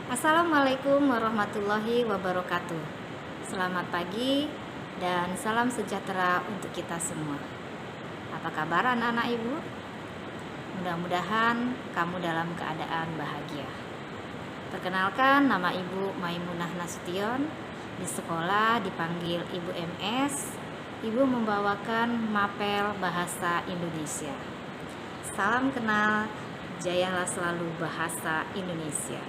Assalamualaikum warahmatullahi wabarakatuh. Selamat pagi dan salam sejahtera untuk kita semua. Apa kabar anak-anak ibu? Mudah-mudahan kamu dalam keadaan bahagia. Perkenalkan, nama ibu Maimunah Nasution. Di sekolah dipanggil Ibu MS. Ibu membawakan mapel bahasa Indonesia. Salam kenal, jayalah selalu bahasa Indonesia.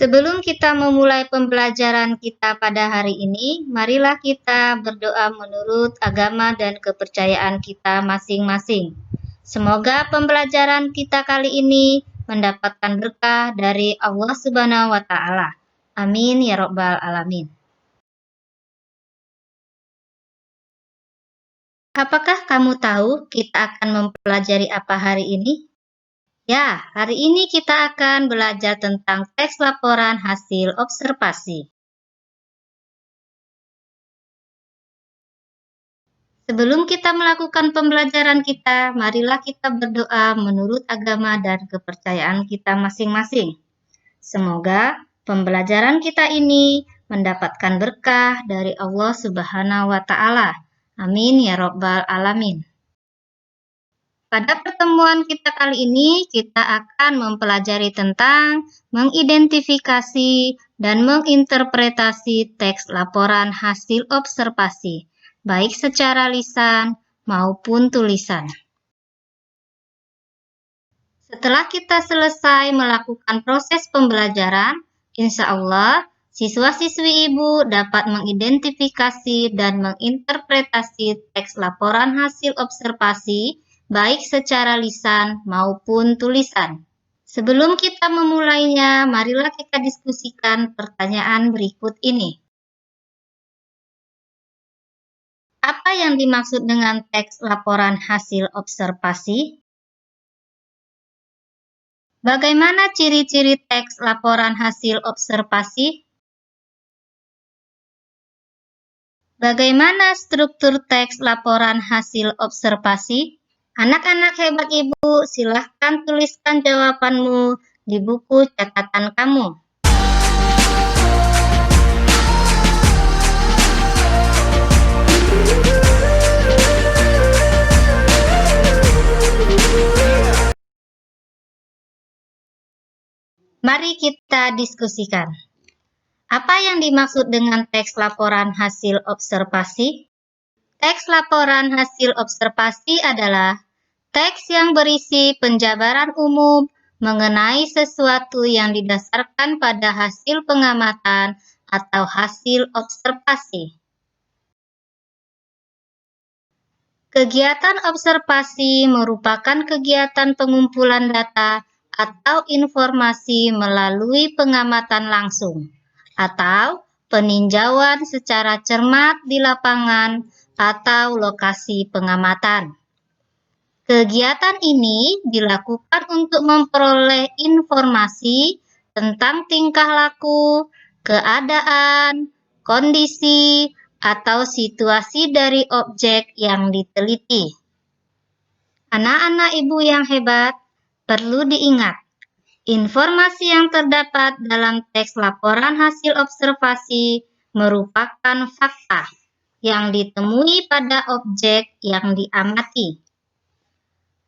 Sebelum kita memulai pembelajaran kita pada hari ini, marilah kita berdoa menurut agama dan kepercayaan kita masing-masing. Semoga pembelajaran kita kali ini mendapatkan berkah dari Allah Subhanahu wa Ta'ala. Amin ya Rabbal 'Alamin. Apakah kamu tahu kita akan mempelajari apa hari ini? Ya, hari ini kita akan belajar tentang teks laporan hasil observasi. Sebelum kita melakukan pembelajaran kita, marilah kita berdoa menurut agama dan kepercayaan kita masing-masing. Semoga pembelajaran kita ini mendapatkan berkah dari Allah Subhanahu wa Ta'ala. Amin ya Rabbal 'Alamin. Pada pertemuan kita kali ini, kita akan mempelajari tentang mengidentifikasi dan menginterpretasi teks laporan hasil observasi, baik secara lisan maupun tulisan. Setelah kita selesai melakukan proses pembelajaran, insya Allah, siswa-siswi ibu dapat mengidentifikasi dan menginterpretasi teks laporan hasil observasi baik secara lisan maupun tulisan. Sebelum kita memulainya, marilah kita diskusikan pertanyaan berikut ini. Apa yang dimaksud dengan teks laporan hasil observasi? Bagaimana ciri-ciri teks laporan hasil observasi? Bagaimana struktur teks laporan hasil observasi? Anak-anak hebat ibu, silahkan tuliskan jawabanmu di buku catatan kamu. Mari kita diskusikan. Apa yang dimaksud dengan teks laporan hasil observasi? Teks laporan hasil observasi adalah teks yang berisi penjabaran umum mengenai sesuatu yang didasarkan pada hasil pengamatan atau hasil observasi. Kegiatan observasi merupakan kegiatan pengumpulan data atau informasi melalui pengamatan langsung atau peninjauan secara cermat di lapangan atau lokasi pengamatan. Kegiatan ini dilakukan untuk memperoleh informasi tentang tingkah laku, keadaan, kondisi, atau situasi dari objek yang diteliti. Anak-anak ibu yang hebat, perlu diingat, informasi yang terdapat dalam teks laporan hasil observasi merupakan fakta yang ditemui pada objek yang diamati.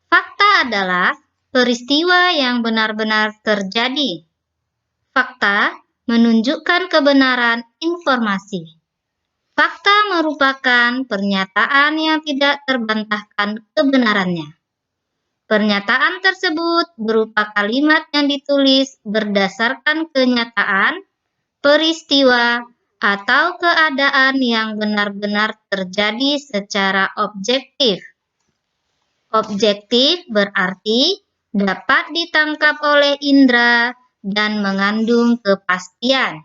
Fakta adalah peristiwa yang benar-benar terjadi. Fakta menunjukkan kebenaran informasi. Fakta merupakan pernyataan yang tidak terbantahkan kebenarannya. Pernyataan tersebut berupa kalimat yang ditulis berdasarkan kenyataan, peristiwa, atau keadaan yang benar-benar terjadi secara objektif. Objektif berarti dapat ditangkap oleh indera dan mengandung kepastian.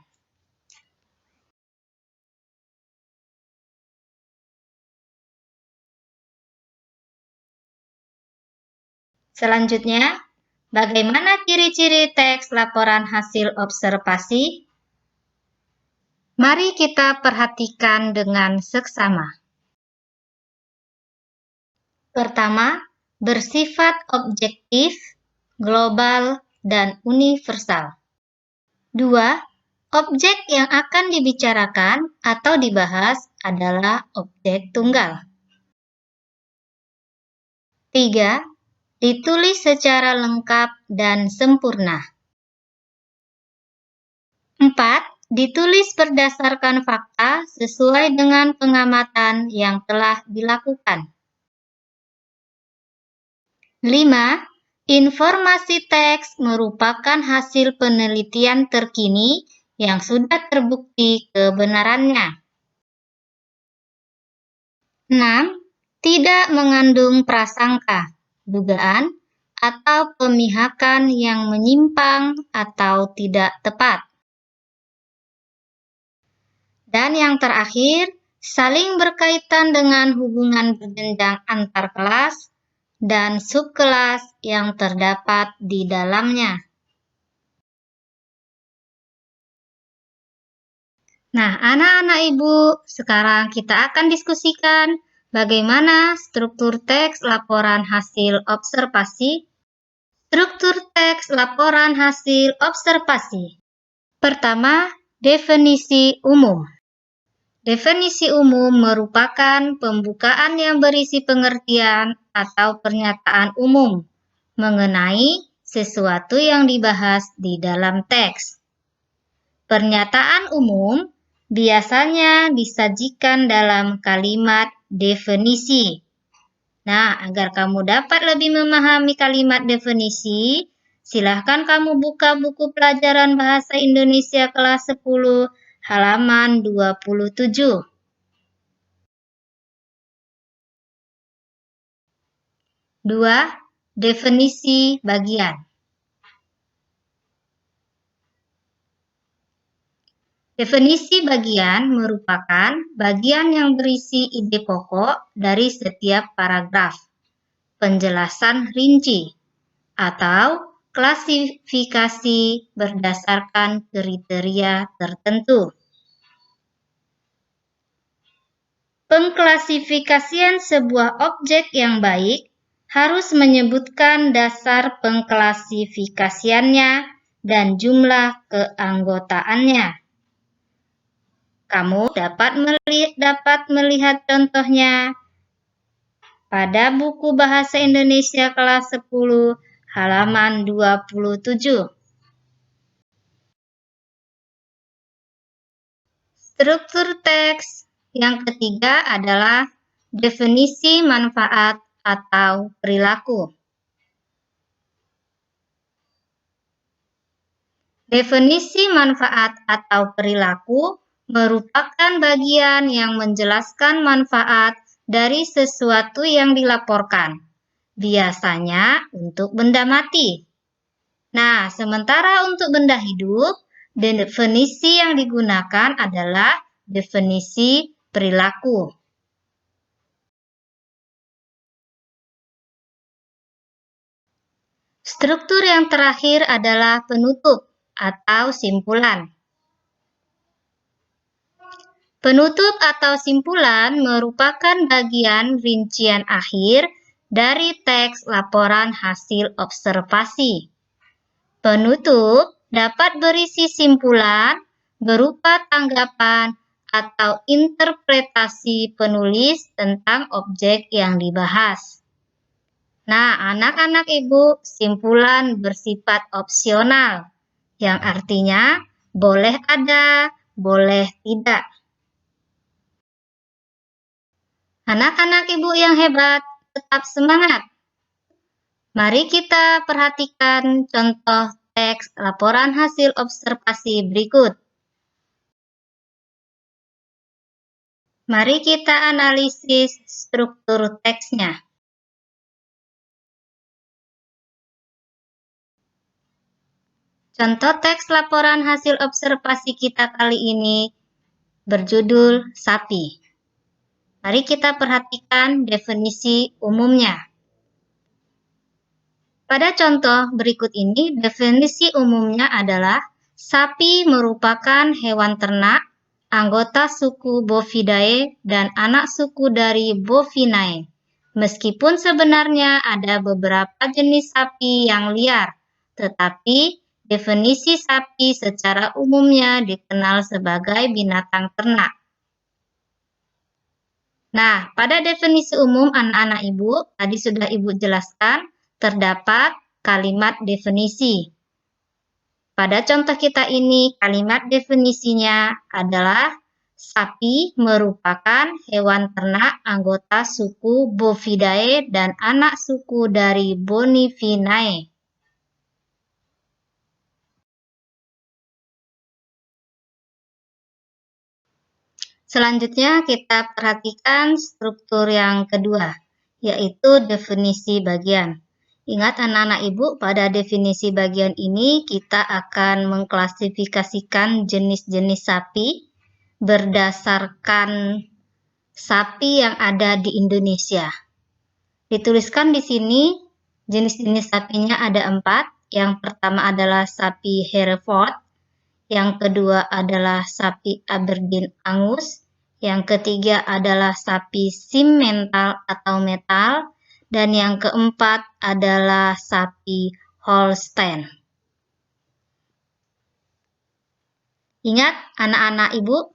Selanjutnya, bagaimana ciri-ciri teks laporan hasil observasi? Mari kita perhatikan dengan seksama. Pertama, bersifat objektif, global, dan universal. 2. Objek yang akan dibicarakan atau dibahas adalah objek tunggal. 3. Ditulis secara lengkap dan sempurna. 4. Ditulis berdasarkan fakta sesuai dengan pengamatan yang telah dilakukan. 5. Informasi teks merupakan hasil penelitian terkini yang sudah terbukti kebenarannya. 6. Tidak mengandung prasangka, dugaan, atau pemihakan yang menyimpang atau tidak tepat. Dan yang terakhir, saling berkaitan dengan hubungan berjenjang antar kelas dan subkelas yang terdapat di dalamnya. Nah, anak-anak Ibu, sekarang kita akan diskusikan bagaimana struktur teks laporan hasil observasi. Struktur teks laporan hasil observasi. Pertama, definisi umum. Definisi umum merupakan pembukaan yang berisi pengertian atau pernyataan umum mengenai sesuatu yang dibahas di dalam teks. Pernyataan umum biasanya disajikan dalam kalimat definisi. Nah, agar kamu dapat lebih memahami kalimat definisi, silahkan kamu buka buku pelajaran Bahasa Indonesia kelas 10 halaman 27. 2. Definisi bagian. Definisi bagian merupakan bagian yang berisi ide pokok dari setiap paragraf, penjelasan rinci, atau klasifikasi berdasarkan kriteria tertentu. Pengklasifikasian sebuah objek yang baik harus menyebutkan dasar pengklasifikasiannya dan jumlah keanggotaannya. Kamu dapat melihat contohnya pada buku Bahasa Indonesia kelas 10 halaman 27. Struktur teks yang ketiga adalah definisi manfaat atau perilaku. Definisi manfaat atau perilaku merupakan bagian yang menjelaskan manfaat dari sesuatu yang dilaporkan, biasanya untuk benda mati. Nah, sementara untuk benda hidup, definisi yang digunakan adalah definisi perilaku. Struktur yang terakhir adalah penutup atau simpulan. Penutup atau simpulan merupakan bagian rincian akhir dari teks laporan hasil observasi. Penutup dapat berisi simpulan berupa tanggapan atau interpretasi penulis tentang objek yang dibahas. Nah, anak-anak Ibu, simpulan bersifat opsional, yang artinya boleh ada, boleh tidak. Anak-anak Ibu yang hebat, tetap semangat. Mari kita perhatikan contoh teks laporan hasil observasi berikut. Mari kita analisis struktur teksnya. Contoh teks laporan hasil observasi kita kali ini berjudul sapi. Mari kita perhatikan definisi umumnya. Pada contoh berikut ini, definisi umumnya adalah sapi merupakan hewan ternak, anggota suku Bovidae dan anak suku dari Bovinae, Meskipun sebenarnya ada beberapa jenis sapi yang liar, tetapi definisi sapi secara umumnya dikenal sebagai binatang ternak. Nah, pada definisi umum anak-anak ibu, tadi sudah ibu jelaskan, terdapat kalimat definisi. Pada contoh kita ini, kalimat definisinya adalah sapi merupakan hewan ternak anggota suku Bovidae dan anak suku dari Bonifinae. Selanjutnya kita perhatikan struktur yang kedua, yaitu definisi bagian. Ingat anak-anak ibu, pada definisi bagian ini kita akan mengklasifikasikan jenis-jenis sapi berdasarkan sapi yang ada di Indonesia. Dituliskan di sini jenis-jenis sapinya ada 4. Yang pertama adalah sapi Hereford, yang kedua adalah sapi Aberdeen Angus, yang ketiga adalah sapi Simmental atau metal, dan yang keempat adalah sapi Holstein. Ingat anak-anak ibu,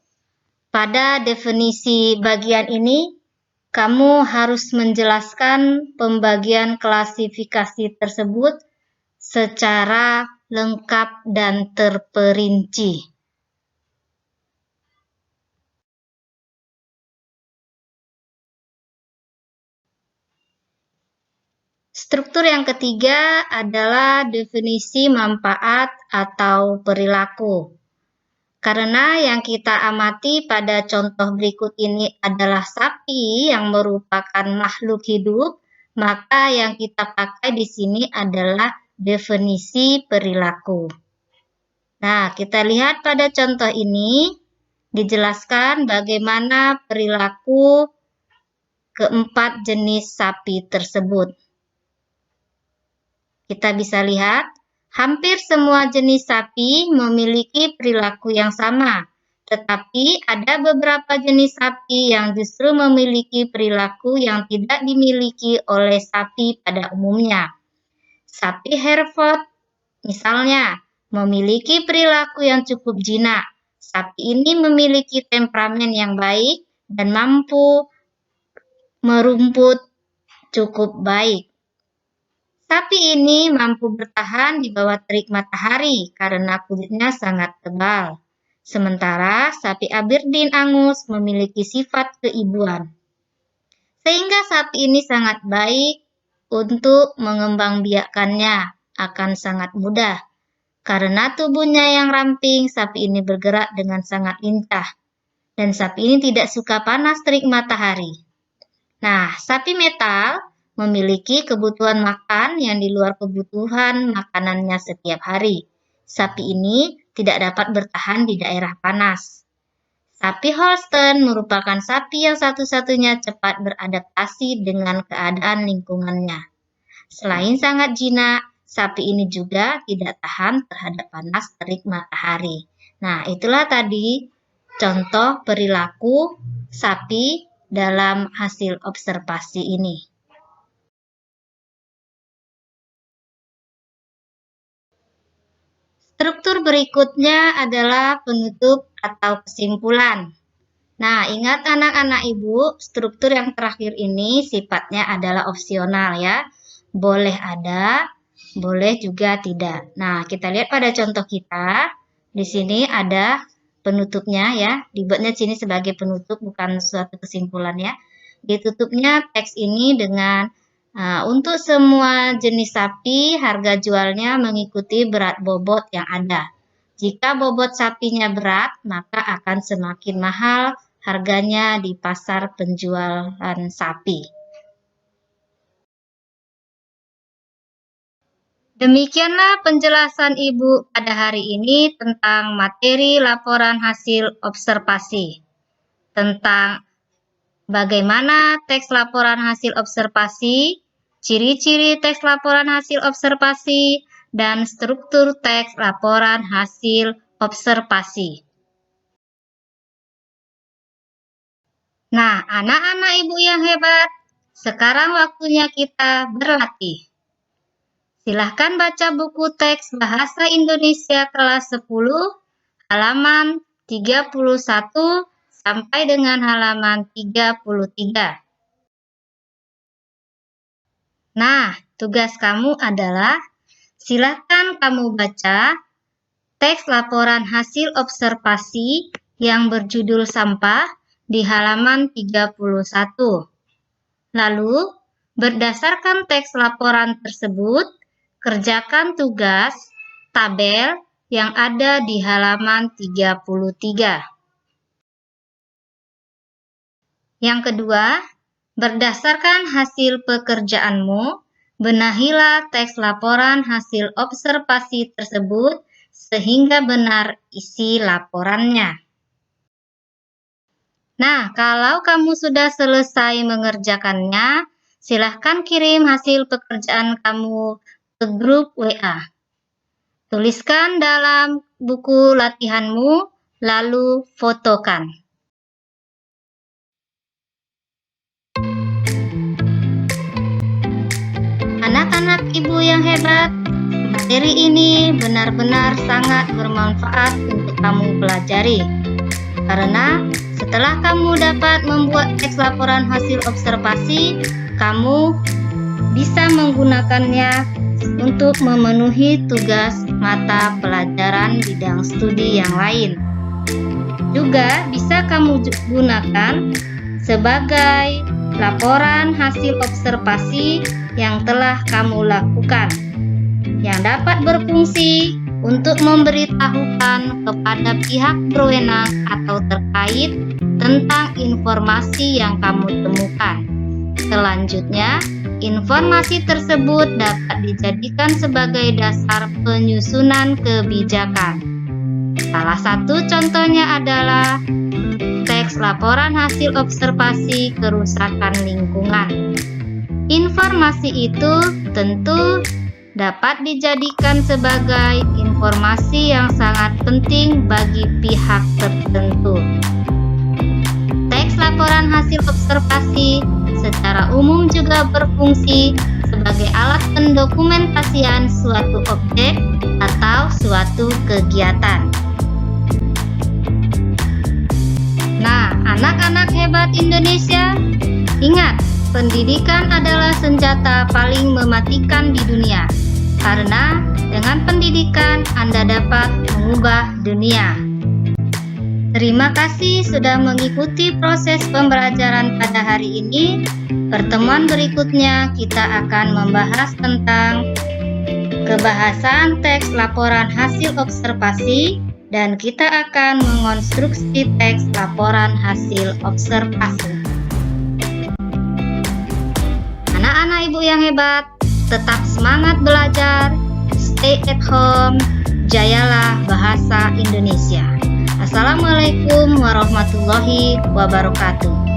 pada definisi bagian ini kamu harus menjelaskan pembagian klasifikasi tersebut secara lengkap dan terperinci. Struktur yang ketiga adalah definisi manfaat atau perilaku. Karena yang kita amati pada contoh berikut ini adalah sapi yang merupakan makhluk hidup, maka yang kita pakai di sini adalah definisi perilaku. Nah, kita lihat pada contoh ini, dijelaskan bagaimana perilaku keempat jenis sapi tersebut. Kita bisa lihat, hampir semua jenis sapi memiliki perilaku yang sama, tetapi ada beberapa jenis sapi yang justru memiliki perilaku yang tidak dimiliki oleh sapi pada umumnya. Sapi Hereford, misalnya, memiliki perilaku yang cukup jinak. Sapi ini memiliki temperamen yang baik dan mampu merumput cukup baik. Sapi ini mampu bertahan di bawah terik matahari karena kulitnya sangat tebal. Sementara sapi Aberdeen Angus memiliki sifat keibuan. Sehingga sapi ini sangat baik untuk mengembangbiakannya akan sangat mudah. Karena tubuhnya yang ramping, sapi ini bergerak dengan sangat lincah. Dan sapi ini tidak suka panas terik matahari. Nah, sapi metal memiliki kebutuhan makan yang di luar kebutuhan makanannya setiap hari. Sapi ini tidak dapat bertahan di daerah panas. Sapi Holstein merupakan sapi yang satu-satunya cepat beradaptasi dengan keadaan lingkungannya. Selain sangat jinak, sapi ini juga tidak tahan terhadap panas terik matahari. Nah, itulah tadi contoh perilaku sapi dalam hasil observasi ini. Struktur berikutnya adalah penutup atau kesimpulan. Nah, ingat anak-anak ibu, struktur yang terakhir ini sifatnya adalah opsional ya. Boleh ada, boleh juga tidak. Nah, kita lihat pada contoh kita. Di sini ada penutupnya ya. Dibuatnya sini sebagai penutup, bukan suatu kesimpulan ya. Ditutupnya teks ini dengan untuk semua jenis sapi, harga jualnya mengikuti berat bobot yang ada. Jika bobot sapinya berat, maka akan semakin mahal harganya di pasar penjualan sapi. Demikianlah penjelasan Ibu pada hari ini tentang materi laporan hasil observasi. Tentang bagaimana teks laporan hasil observasi, ciri-ciri teks laporan hasil observasi, dan struktur teks laporan hasil observasi. Nah, anak-anak ibu yang hebat, sekarang waktunya kita berlatih. Silahkan baca buku teks Bahasa Indonesia kelas 10, halaman 31 sampai dengan halaman 33. Nah, tugas kamu adalah silahkan kamu baca teks laporan hasil observasi yang berjudul sampah di halaman 31. Lalu, berdasarkan teks laporan tersebut, kerjakan tugas tabel yang ada di halaman 33. Yang kedua, berdasarkan hasil pekerjaanmu, benahilah teks laporan hasil observasi tersebut sehingga benar isi laporannya. Nah, kalau kamu sudah selesai mengerjakannya, silahkan kirim hasil pekerjaan kamu ke grup WA. Tuliskan dalam buku latihanmu, lalu fotokan. Anak-anak ibu yang hebat, materi ini benar-benar sangat bermanfaat untuk kamu pelajari. Karena setelah kamu dapat membuat teks laporan hasil observasi, kamu bisa menggunakannya untuk memenuhi tugas mata pelajaran bidang studi yang lain. Juga bisa kamu gunakan sebagai laporan hasil observasi yang telah kamu lakukan, yang dapat berfungsi untuk memberitahukan kepada pihak berwenang atau terkait tentang informasi yang kamu temukan. Selanjutnya, informasi tersebut dapat dijadikan sebagai dasar penyusunan kebijakan. Salah satu contohnya adalah teks laporan hasil observasi kerusakan lingkungan. Informasi itu tentu dapat dijadikan sebagai informasi yang sangat penting bagi pihak tertentu. Teks laporan hasil observasi secara umum juga berfungsi sebagai alat pendokumentasian suatu objek atau suatu kegiatan. Nah, anak-anak hebat Indonesia, ingat, pendidikan adalah senjata paling mematikan di dunia. Karena dengan pendidikan Anda dapat mengubah dunia. Terima kasih sudah mengikuti proses pembelajaran pada hari ini. Pertemuan berikutnya kita akan membahas tentang kebahasan teks laporan hasil observasi dan kita akan mengonstruksi teks laporan hasil observasi. Anak-anak ibu yang hebat, tetap semangat belajar, stay at home, jayalah bahasa Indonesia. Assalamualaikum warahmatullahi wabarakatuh.